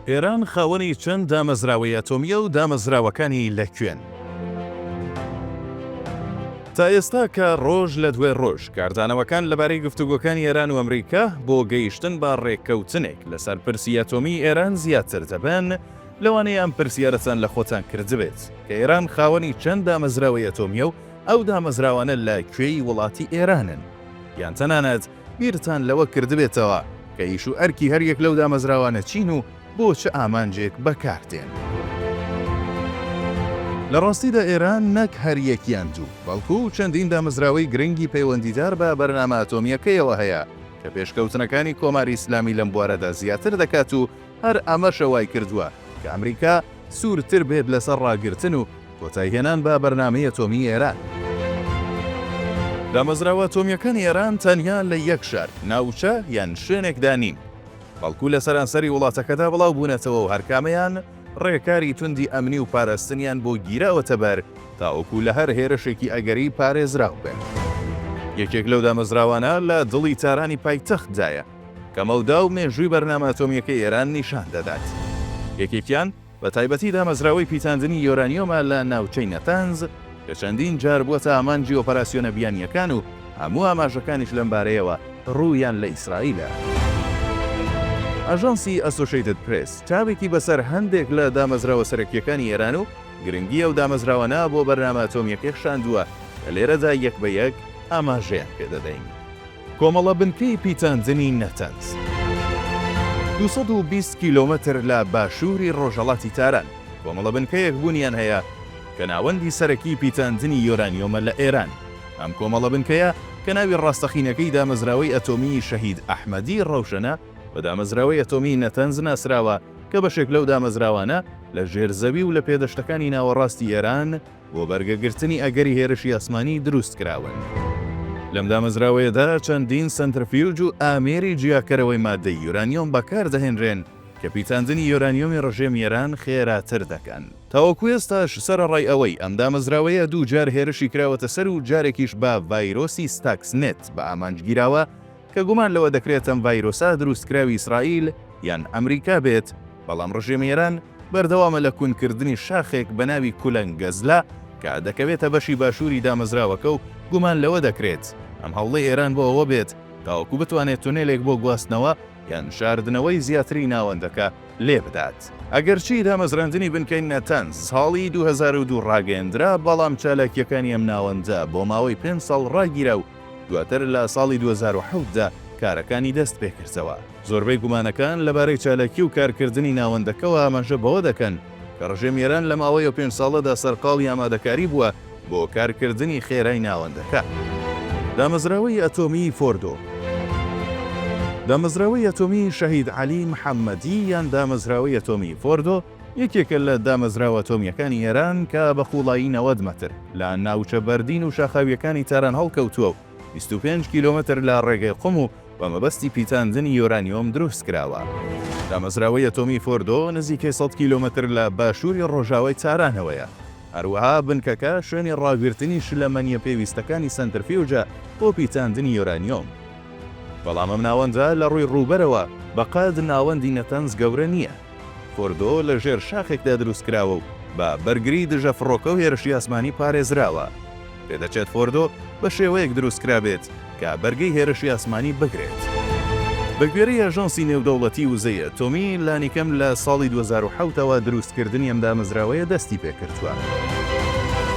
ئێران خاوەنی چەند دامەزراوەی ئەتۆمیە و دامەزراوەکانی لەکوێن؟ تا ئێستا کە ڕۆژ لە دوێ ڕۆژ کاردانەوەکان لەبارەی گفتوگۆکانی ئێران و ئەمریکا بۆ گەیشتن بە ڕێککەوتنێک لەسەر پرسی ئەتۆمی ئێران زیاتر دەبن، لەوانەیە ئەم پرسیارەتان لە خۆتان کردبێت کە ئێران خاوەنی چەند دامەزراوەی ئەتۆمیە و ئەو دامەزراوانە لە کوێی وڵاتی ئێرانن، یان تەنانەت بیرتان لەوە کردبێتەوە کە ئیش و ئەرکی هەریەک لەو دامەزراوانە چین و بۆ چه ئامانجێک بەکاردێن. لە ڕاستیدا ئێران نەک هەریەکیان دوو، بەڵکو چەندین دامەزراوەی گرنگی پەیوەندیدار بە بەرنامە ئەتۆمیەکەیەوە هەیە کە پێشکەوتنەکانی کۆماری ئیسلامی لەم بوارەدا زیاتر دەکات و هەر ئەمەشە وای کردووە کە ئەمریکا سوورتر بێت لەسەر ڕاگرتن و کۆتایهێنان بە بەرنامەی ئەتۆمی ئێران. دامەزراوە ئەتۆمیەکانی ئێران تەنیا لە یەک شار، ناوچە یان شوێنێکدا نین، بەڵکو لە سەرانسەری وڵاتەکەدا بڵاو بوونەتەوە و هەرکامەیان ڕێکاری توندی ئەمنی و پاراستنیان بۆ گیراوەتە بەر تاوەکو لە هەر هێرشێکی ئەگەری پارێزراو بن. یەکێک لەو دامەزراوانە لە دڵی تارانی پایتەختدایە کە مەودا و مێژووی بەرنامە ئەتۆمیەکەی ئێران نیشان دەدات. یەکێکیان بە تایبەتی دامەزراوەی پیتاندنی یۆرانیۆمە لە ناوچەی نەتانز کە چەندین جار بووەتە ئامانجی ئۆپەراسیۆنە بیانیەکان و هەموو ئاماژەکانیش لەم بارەیەوە ڕوویان لە ئیسرائیلە. ئاژانسی ئەسۆشیتد پرێس چاوێکی بەسەر هەندێک لە دامەزراوە سەرەکیەکانی ئێران و گرنگی ئەو دامەزراوانە بۆ بەرنامە ئەتۆمیەکەی شاندووە کە لێرەدا یەک بە یەک ئاماژەیان پێدەدەین. کۆمەڵە بنکەی پیتاندنی نەتەنز 220 کیلۆمەتر لە باشووری ڕۆژهەڵاتی تاران کۆمەڵە بنکەیەک بوونیان هەیە کە ناوەندی سەرەکی پیتاندنی یۆرانیۆمە لە ئێران. ئەم کۆمەڵە بنکەیە کە ناوی ڕاستەخینەکەی دامەزراوەی ئەتۆمی شەهید ئەحمەدی ڕەوشەنە بە دامەزراوەی ئەتۆمی نەتەنز ناسراوە کە بەشێک لەو دامەزراوانە لە ژێرزەوی و لە پێدەشتەکانی ناوەڕاستی ئێران بۆ بەرگەگرتنی ئەگەری هێرشی ئاسمانی دروست کراون. لەم دامەزراوەیەدا چەندین سنترفیوج و ئامێری جیاکەرەوەی مادەی یۆرانیۆم بەکار دەهێنرێن کە پیتاندنی یۆرانیۆمی ڕژێمی ئێران خێراتر دەکەن. تاوەکو ئێستاش سەرەڕای ئەوەی ئەم دامەزراوەیە دوو جار هێرشی کراوەتە سەر و جارێکیش بە ڤایرۆسی ستاکسنێت بە ئامانجگیراوە کە گومان لەوە دەکرێت ئەم ڤایرۆسا دروستکراوی ئیسرائیل یان ئەمریکا بێت، بەڵام ڕژێمی ئێران بەردەوامە لە کوونکردنی شاخێک بە ناوی کولەنگەزلا کە دەکەوێتە بەشی باشووری دامەزراوەکە و گومان لەوە دەکرێت ئەم هەوڵەی ئێران بۆ ئەوە بێت تاوەکو بتوانێت تونێلێک بۆ گواستنەوە یان شاردنەوەی زیاتری ناوەندەکە لێ بدات. ئەگەرچی دامەزراندنی بنکەی نەتەنز ساڵی 2002 ڕاگەیەندرا، بەڵام چالاکیەکانی ئەم ناوەندە بۆ ماوەی 5 ساڵ ڕاگیرا و دواتر لە ساڵی 2007دا کارەکانی دەست پێکردەوە. زۆربەی گومانەکان لەبارەی چالاکی و کارکردنی ناوەندەکەەوە ئاماژە بەوە دەکەن کە ڕژێمی ئێران لە ماوەی 5 ساڵەدا سەرقاڵی ئامادەکاری بووە بۆ کارکردنی خێرای ناوەندەکە. دامەزراوەی ئەتۆمی فۆردۆ دامەزراوەی ئەتۆمی شەهید عەلی محەممەدی یان دامەزراوەی ئەتۆمی فۆردۆ یەکێکە لە دامەزراوە ئەتۆمیەکانی ئێران کە بە خوڵایی 90 مەتر لە ناوچە بەردین و شاخاویەکانی تاران هەڵکەوتووە و 25 کیلۆمەتر لە ڕێگەی قوم و بە مەبەستی پیتاندنی یۆرانیۆم دروست کراوە. دامەزراوەی ئەتۆمی فۆردۆ نزیکەی 100 کیلۆمەتر لە باشووری ڕۆژاوای تارانەوەیە. هەروەها بنکەکە شوێنی ڕاگررتنی شلەمەنیە پێویستەکانی سنترفیوجە بۆ پیتاندنی یۆرانیۆم. بەڵام ئەم ناوەندە لە ڕووی ڕووبەرەوە بەقەد ناوەندی نەتەنز گەورە نییە. فۆردۆ لە ژێر شاخێکدا دروستکراوە و بە بەرگری دژە فڕۆکە و هێرشی ئاسمانی پارێزراوە. پێدەچێت فۆردۆ بە شێوەیەک دروستکرا بێت کە بەرگەی هێرشی ئاسمانی بگرێت. بەگوێرەی ئاژانسی نێودەوڵەتی وزەی ئەتۆمی لانیکەم لە ساڵی 2007ەوە دروستکردنی ئەم دامەزراوەیە دەستی پێکردووە.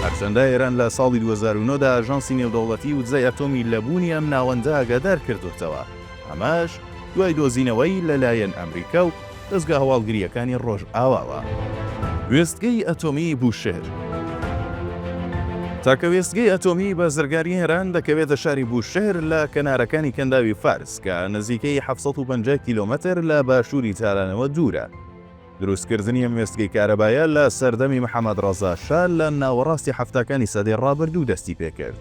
هەرچەندە ئێران لە ساڵی 2009دا ئاژانسی نێودەوڵەتی وزەی ئەتۆمی لەبوونی ئەم ناوەندە ئاگادار کردوتەوە، ئەماش دوای دۆزینەوەی لەلایەن ئەمریکا و دەستگا هەواڵگریەکانی ڕۆژئاواوە. وێستگەی ئەتۆمی بوشێر تاکە وێستگەی ئەتۆمی بە زرگاری ئێران دەکەوێتە شاری بوشێر لە کەنارەکانی کەنداوی فارس کە نزیکەی 750 کیلۆمەتر لە باشووری تارانەوە دوورە. دروستکردنی ئەم وێستگەی کارەبایە لە سەردەمی محەممەد ڕەزا شا لە ناوەڕاستی هەفتەکانی سەدەی ڕابردوو دەستی پێکرد.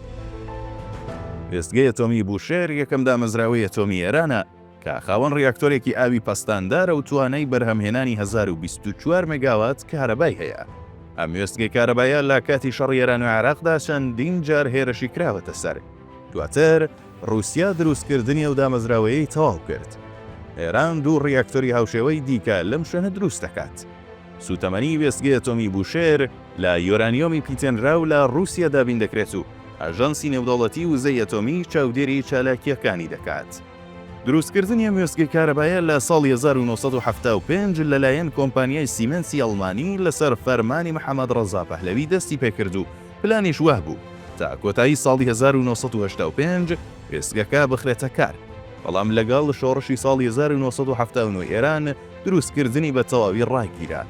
وێستگەی ئەتۆمی بوشێر یەکەم دامەزراوەی ئەتۆمی ئێرانە کە خاوەن ڕیاکتۆرێکی ئاوی پەستاندارە و توانای بەرهەمهێنانی 1024 مێگاوات کارەبای هەیە. ئەم وێستگەی کارەبایە لە کاتی شەڕی ئێران و عێراقدا چەندین جار هێرشی کراوەتە سەر. دواتر رووسیا دروستکردنی ئەو دامەزراوەیەی تەواو کرد. ئێران دوو ڕیاکتۆری هاوشێوەی دیکە لەم شوێنە دروست دەکات. سوتەمەنی وێستگەی ئەتۆمی بوشێر لە یۆرانیۆمی پیتێنراو لە رووسیا دابین دەکرێت و ئاژانسی نێودەوڵەتی وزەی ئەتۆمی چاودێری چالاکیەکانی دەکات. دروستکردنی ئەم وێستگەی کارەبایە لە ساڵی 1975 لەلایەن کۆمپانیای سیمنسی ئەڵمانی لەسەر فەرمانی محەممەد ڕەزا پەهلەوی دەستی پێکرد و پلانیش واه بوو تا کۆتایی ساڵی 1985 وێستگەکە بخرێتە کار. بەڵام لەگەڵ شۆڕشی ساڵی 1970 ئێران دروستکردنی بە تەواوی ڕاگیرا.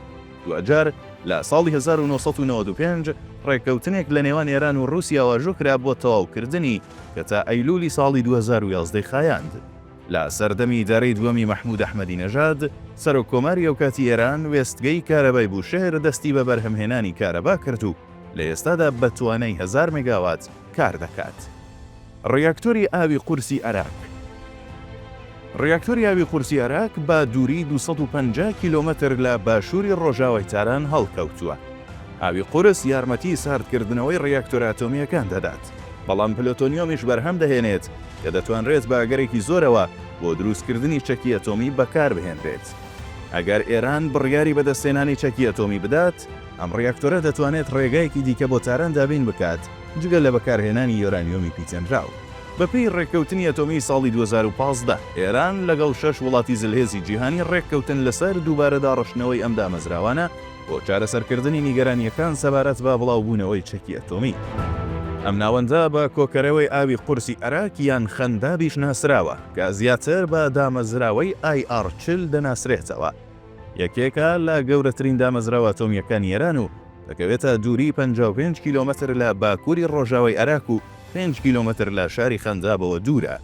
دوجار لە ساڵی 1995 ڕێککەوتنێک لە نێوان ئێران و رووسیاوە ژوکرا بۆ تەواوکردنی کە تا ئەیلولی ساڵی 2011 خایاند. لە سەردەمی دارەی دووەمی مەحموود ئەحمەدی نەژاد سەرۆکۆماری ئەو کاتی ئێران وێستگەی کارەبای بوشێر دەستی بە بەرهەمهێنانی کارەبا کرد و لە ئێستادا بە توانای 1000 مێگاوات کار دەکات. ڕیاکتۆری ئاوی قورسی عێراق. ڕیاکتۆری ئاوی قورسی عێراق بە دووری 250 کیلۆمەتر لە باشووری ڕۆژاوای تاران هەڵکەوتووە. ئاوی قورس یارمەتی ساردکردنەوەی ڕیاکتۆر ئاتۆمیەکان دەدات، بەڵام پلۆتۆنیۆمیش بەرهەم دەهێنێت کە دەتوانرێت بە ئاگەرێکی زۆرەوە بۆ دروستکردنی چەکی ئەتۆمی بەکار بهێنرێت. ئەگەر ئێران بڕیاری بەدەستێنانی چەکی ئەتۆمی بدات، ئەم ڕیاکتۆرە دەتوانێت ڕێگایەکی دیکە بۆ تاران دابین بکات جگە لە بەکارهێنانی یۆرانیۆمی پیتێنراو. بەپێی ڕێککەوتنی ئەتۆمی ساڵی 2015 ئێران لەگەڵ 6 وڵاتی زلهێزی جیهانی ڕێککەوتن لەسەر دووبارە داڕشتنەوەی ئەم دامەزراوانە بۆ چارەسەرکردنی نیگەرانیەکان سەبارەت بە بڵاوبوونەوەی چەکی ئەتۆمی. ئەم ناوەندە بە کۆکەرەوەی ئاوی قورسی عێراق یان خەندابیش ناسراوە کە زیاتر بە دامەزراوەی IR40 دەناسرێتەوە. یەکێکە لە گەورەترین دامەزراوە ئەتۆمیەکانی ئێران و دەکەوێتە دووری 55 کیلۆمەتر لە باکووری ڕۆژاوای عێراق و 5 کیلۆمەتر لە شاری خەندابەوە دوورە.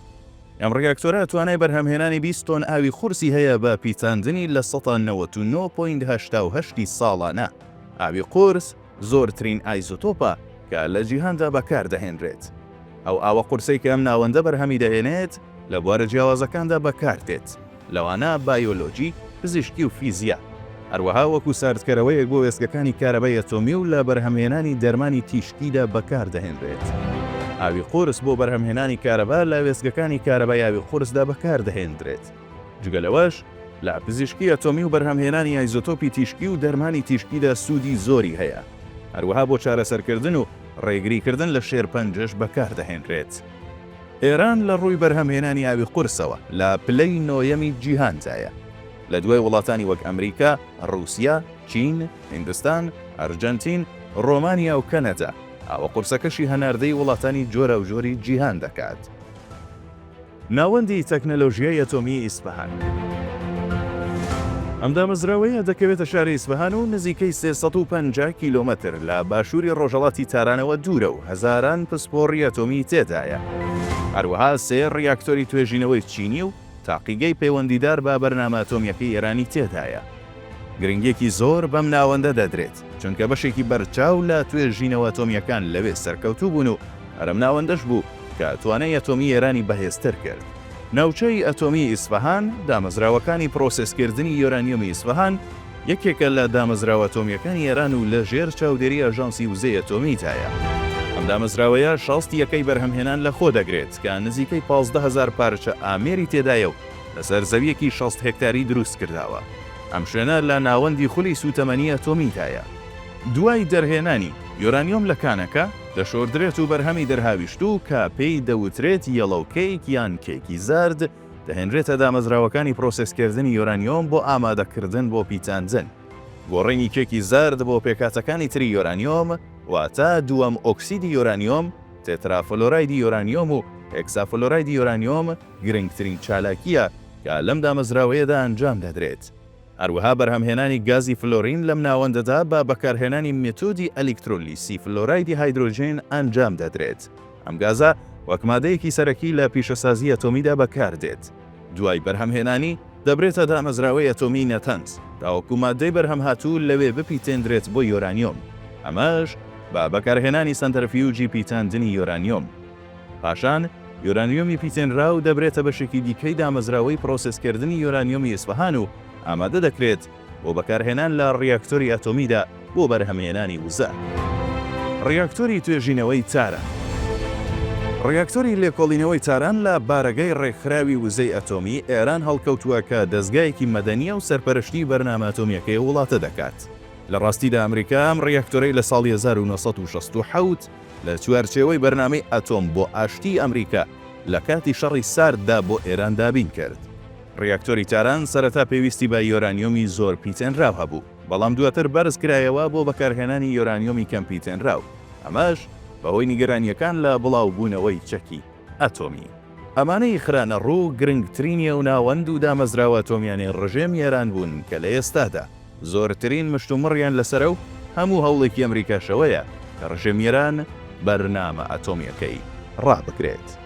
ئەم ڕیاکتۆرە توانای بەرهەمهێنانی 20 تۆن ئاوی قورسی هەیە بە پیتاندنی لە 99.88 ساڵانە. ئاوی قورس زۆرترین ئایزۆتۆپە کە لە جیهاندا بەکار دەهێنرێت. ئەو ئاوە قورسەی کە ئەم ناوەندە بەرهەمی دەهێنێت لە بوارە جیاوازەکاندا بەکاردێت، لەوانە بایۆلۆجی، پزیشکی و فیزیا. هەروەها وەکو ساردکەرەوەیەک بۆ وێستگەکانی کارەبای ئەتۆمی و لە بەرهەمهێنانی دەرمانی تیشکیدا بەکار دەهێنرێت. ئاوی قورس بۆ بەرهەمهێنانی کارەبا لە وێستگەکانی کارەبای ئاوی قورسدا بەکار دەهێنرێت. جگە لەوەش لە پزیشکی ئەتۆمی و بەرهەمهێنانی ئایزۆتۆپی تیشکی و دەرمانی تیشکیدا سوودی زۆری هەیە. هەروەها بۆ چارەسەرکردن و ڕێگریکردن لە شێرپەنجەش بەکار دەهێنرێت. ئێران لە ڕووی بەرهەمهێنانی ئاوی قورسەوە لە پلەی نۆیەمی جیهاندایە، لە دوای وڵاتانی وەک ئەمریکا، رووسیا، چین، هیندستان، ئەرجەنتین، ڕۆمانیا و کەنەدا. ئاوە قورسەکەشی هەناردەی وڵاتانی جۆرە و جۆری جیهان دەکات. ناوەندی تەکنەلۆژیای ئەتۆمی ئیسفەهان. ئەم دامەزراوەیە دەکەوێتە شاری ئیسفەهان و نزیکەی 350 کیلۆمەتر لە باشووری ڕۆژهەڵاتی تارانەوە دوورە و هەزاران پسپۆڕی ئەتۆمی تێدایە. هەروەها 3 ڕیاکتۆری توێژینەوەی چینی و تاقیگەی پەیوەندیدار بە بەرنامە ئەتۆمیەکەی ئێرانی تێدایە. گرنگێکی زۆر بەم ناوەندە دەدرێت چونکە بەشێکی بەرچاو لە توێژینەوە ئەتۆمیەکان لەوێ سەرکەوتوو بوون و هەرم ناوەندەش بوو کە توانای ئەتۆمی ئێرانی بەهێزتر کرد. ناوچەی ئەتۆمی ئیسفەهان، دامەزراوەکانی پرۆسسکردنی یۆرانیۆمی ئیسفەهان یەکێکە لە دامەزراوە ئەتۆمیەکانی ئێران و لە ژێر چاودێری ئاژانسی وزەی ئەتۆمیتایە. ئەم دامەزراوەیە 60 یەکەی بەرهەمهێنان لە خۆ دەگرێت کە نزیکەی 15,000 پارچە ئامێری تێدایە و لەسەر زەویەکی 60 هێکتاری دروست کرداوە. ئەم شوێنە لە ناوەندی خولی سوتەمەنی ئەتۆمیتایە. دوای دەرهێنانی یۆرانیۆم لە کانەکە دەشۆردرێت و بەرهەمی دەرهاویشتوو کە پێی دەوترێت یەڵەو کەیک یان کێکی زارد دەهێنرێتە دامەزراوەکانی پرۆسسکردنی یۆرانیۆم بۆ ئامادەکردن بۆ پیتاندن. گۆڕینی کێکی زارد بۆ پێکاتەکانی تری یۆرانیۆم واتە دووەم ئۆکسیدی یۆرانیۆم، تێترافلۆرایدی یۆرانیۆم و هێکسافلۆرایدی یۆرانیۆم گرنگترین چالاکیە کە لەم دامەزراوەیەدا ئەنجام دەدرێت. هەروەها بەرهەمهێنانی گازی فلۆرین لەم ناوەندەدا بە بەکارهێنانی مێتۆدی ئەلیکترۆلیسی فلۆرایدی هایدرۆژین ئەنجام دەدرێت. ئەم گازە وەک مادەیەکی سەرەکی لە پیشەسازی ئەتۆمیدا بەکاردێت. دوای بەرهەمهێنانی دەبرێتە دامەزراوەی ئەتۆمی نەتەنز تاوەکو مادەی بەرهەمهاتوو لەوێ بپیتێنرێت بۆ یۆرانیۆم. ئەمەش بە بەکارهێنانی سەنتەرفیوجی پیتاندنی یۆرانیۆم. پاشان یۆرانیۆمی پیتێنراو دەبرێتە بەشێکی دیکەی دامەزراوەی پرۆسسکردنی یۆرانیۆمی ئیسفەهان و ئامادە دەکرێت بۆ بەکارهێنان لە ڕیاکتۆری ئەتۆمیدا بۆ بەرهەمهێنانی وزە. ڕیاکتۆری توێژینەوەی تارە. ڕیاکتۆری لێکۆڵینەوەی تاران لە بارەگەی ڕێکخراوی وزەی ئەتۆمی ئێران هەڵکەوتووە کە دەستگایەکی مەدەنیە و سەرپەرشتی بەرنامە ئەتۆمیەکەی وڵاتە دەکات. لە ڕاستیدا ئەمریکا ئەم ڕیاکتۆرەی لە ساڵی 1967 لە چوارچێوەی بەرنامەی ئەتۆم بۆ ئاشتی ئەمریکا لە کاتی شەڕی سارددا بۆ ئێران دابین کرد. ڕیاکتۆری تاران سەرەتا پێویستی بە یۆرانیۆمی زۆر پیتێنراو هەبوو، بەڵام دواتر بەرز کرایەوە بۆ بەکارهێنانی یۆرانیۆمی کەم پیتێنراو، ئەمەش بەهۆی نیگەرانیەکان لە بڵاوبوونەوەی چەکی ئەتۆمی. ئەمانەی خرانە ڕوو گرنگترینیە و ناوەند و دامەزراوە ئەتۆمیانی ڕژێم ئێران بوون کە لە ئێستادا زۆرترین مشتومڕیان لەسەرە و هەموو هەوڵێکی ئەمریکاشەوەیە کە ڕژێم ئێران بەرنامە ئەتۆمیەکەی ڕابکرێت.